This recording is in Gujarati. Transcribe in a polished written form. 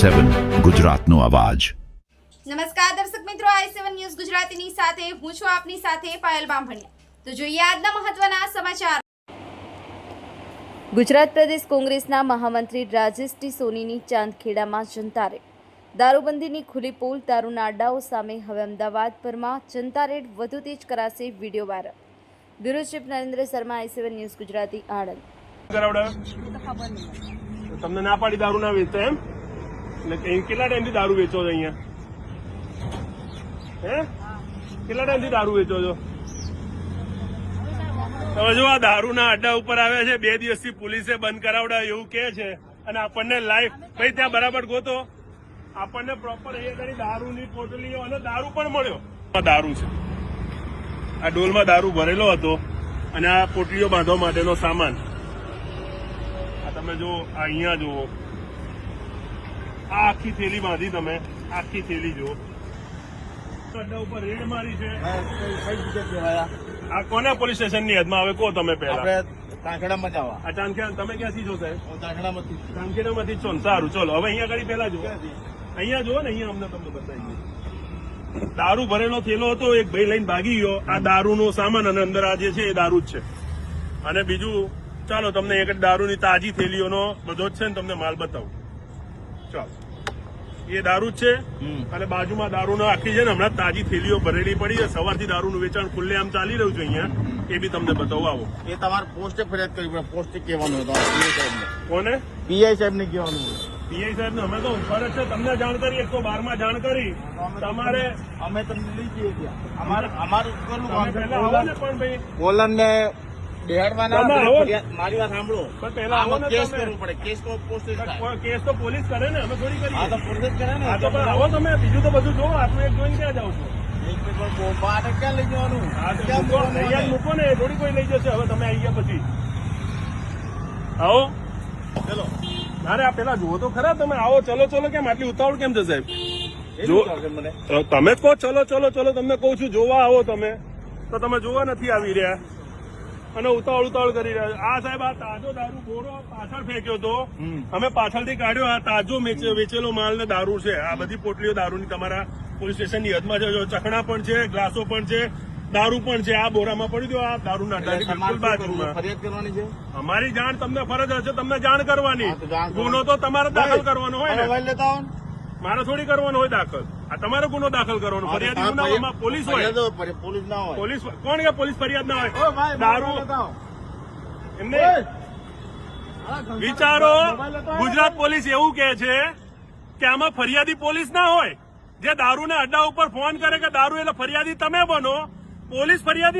i7 ગુજરાતનો અવાજ। નમસ્કાર દર્શક મિત્રો, i7 ન્યૂઝ ગુજરાતીની સાથે હું છું આપની સાથે પાયલ બામભણિયા। તો જોઈએ આજના મહત્વના સમાચાર। ગુજરાત પ્રદેશ કોંગ્રેસના મહામંત્રી રાજેશ ટી સોનીની ચાંદખેડામાં જનતા રેડ, દારૂબંધીની ખુલ્લી પોલ, દારૂના અડ્ડાઓ સામે હવે અમદાવાદભરમાં જનતા રેડ વધુ તેજ કરાશે, video viral. Bureau chief Narendra Sharma, i7 news Gujarati, Anand. તમને ના પાડી દારૂ ના વેચતા એમ? એટલે કેટલા ટાઈમથી દારૂ વેચો છો અહીંયા? હે, કેટલા ટાઈમથી દારૂ વેચો છો? હવે જો આ દારૂના અડ્ડા ઉપર આવ્યા છે, 2 દિવસથી પોલીસે બંધ કરાવડાય એવું કે છે, અને આપણને લાઈવ ભાઈ ત્યાં બરાબર ગોતો, આપણને પ્રોપર અહીંયા કરી દારૂની પોટલીઓ અને દારૂ પણ મળ્યો। આ દારૂ છે, આ ડોલમાં દારૂ ભરેલો હતો અને આ પોટલીઓ બાંધવા માટેનો સામાન। આ તમે જો અહીંયા જુઓ, આ આખી થેલી બાંધી, તમે આખી થેલી જુઓ। અડ્ડા ઉપર રેડ મારી છે। આ કોને પોલીસ સ્ટેશનની હદમાં આવે કહો તમે પહેલા? ચાંખેડામાં જવા। આ ચાંદખેડા તમે ક્યાંથી છો સાહેબ? ચાંખેડામાંથી છો ને? સારું, ચલો હવે અહીંયા આગળ પહેલા જુઓ, અહીંયા જુઓ ને, અહીંયા અમને તમને બતાવીએ। દારૂ ભરેલો થેલો હતો, એક ભાઈ લઈને ભાગી ગયો। આ દારૂનો સામાન અને અંદર આ જે છે એ દારૂ જ છે। અને બીજું, ચાલો તમને એક દારૂની તાજી થેલીઓનો બધો જ છે ને તમને માલ બતાવું। ચાલો, એ દારૂ જ છે અને બાજુમાં દારૂનો આખી છે ને હમણાં તાજી થેલીઓ ભરેલી પડી છે। સવારથી દારૂનું વેચાણ ખુલ્લેઆમ ચાલી રહ્યું છે અહીંયા, એ બી તમને બતાવો, આવો। એ તમારે પોસ્ટે ફરિયાદ કરવી પડે, પોસ્ટે કહેવાનું હોય પીઆઈ સાહેબને। કોને? પીઆઈ સાહેબને કહેવાનું હોય। પીઆઈ સાહેબ ને અમે તો ફરજ છે તમને જાણ કરી, 112 માં જાણ કરી। તમારે અમે તમને લઈ જઈએ ત્યાં, અમારું તમે પહેલા આવો ને પણ ભાઈ, કોલન ને બેહાડવાના। તમે આવો ને। મારી વાત સાંભળો, પણ પહેલા આવો ને કેસ તમે। કરવું પડે, કેસ તો પોસ્ટ કેસ તો પોલીસ કરે ને, અમે થોડી હા તો કરીએ। પોલીસ કરે ને। હા તો પણ આવો તમે, બીજું તો બધું જોવો, આટલું એક જોઈને ક્યાં જાવ છો? ક્યાં લઈ જવાનું? હા તો ક્યાં મૂકો, અહીંયા જ મૂકો ને, થોડી કોઈ લઈ જશે। હવે તમે આવી ગયા પછી આવો, ચલો। અરે આ પેલા જુઓ તો ખરા, તમે આવો, ચલો ચલો, કેમ આટલી ઉતાવળ કેમ છે સાહેબ? જો મને તમે કહો ચલો ચલો ચલો, તમને કહું છું જોવા આવો તમે, તો તમે જોવા નથી આવી રહ્યા અને ઉતાવળ કરી રહ્યા। આ સાહેબ આ તાજો દારૂ બોરો પાછળ ફેંક્યો તો, અમે પાછળથી કાઢ્યો। આ તાજો વેચેલો માલ ને દારૂ છે। આ બધી પોટલીઓ દારૂની તમારા પોલીસ સ્ટેશનની હદમાં છે। ચકણા પણ છે, ગ્લાસો પણ છે, દારૂ પણ છે। આ બોરામાં પડી દો, આ દારૂના અડ્ડાની બિલકુલ બાજુમાં। ફરિયાદ કરવાની છે। અમારી જાણ તમને ફરજ હશે, તમને જાણ કરવાની। ગુનો તો તમારે દાખલ કરવાનો હોય ને, મોબાઈલ લેતા આવો ને। મારે થોડી કરવાનો હોય દાખલ। આ તમારો ગુનો દાખલ કરવાનો। ફરિયાદી ગુનામાં પોલીસ હોય, પોલીસ ના હોય। પોલીસ કોણ કે પોલીસ ફરિયાદ ના હોય? દારૂ એમને વિચારો, ગુજરાત પોલીસ એવું કે છે કે આમાં ફરિયાદી પોલીસ ના હોય। જે દારૂના અડ્ડા ઉપર ફોન કરે કે દારૂ એટલે ફરિયાદી તમે બનો, પોલીસ ફરિયાદી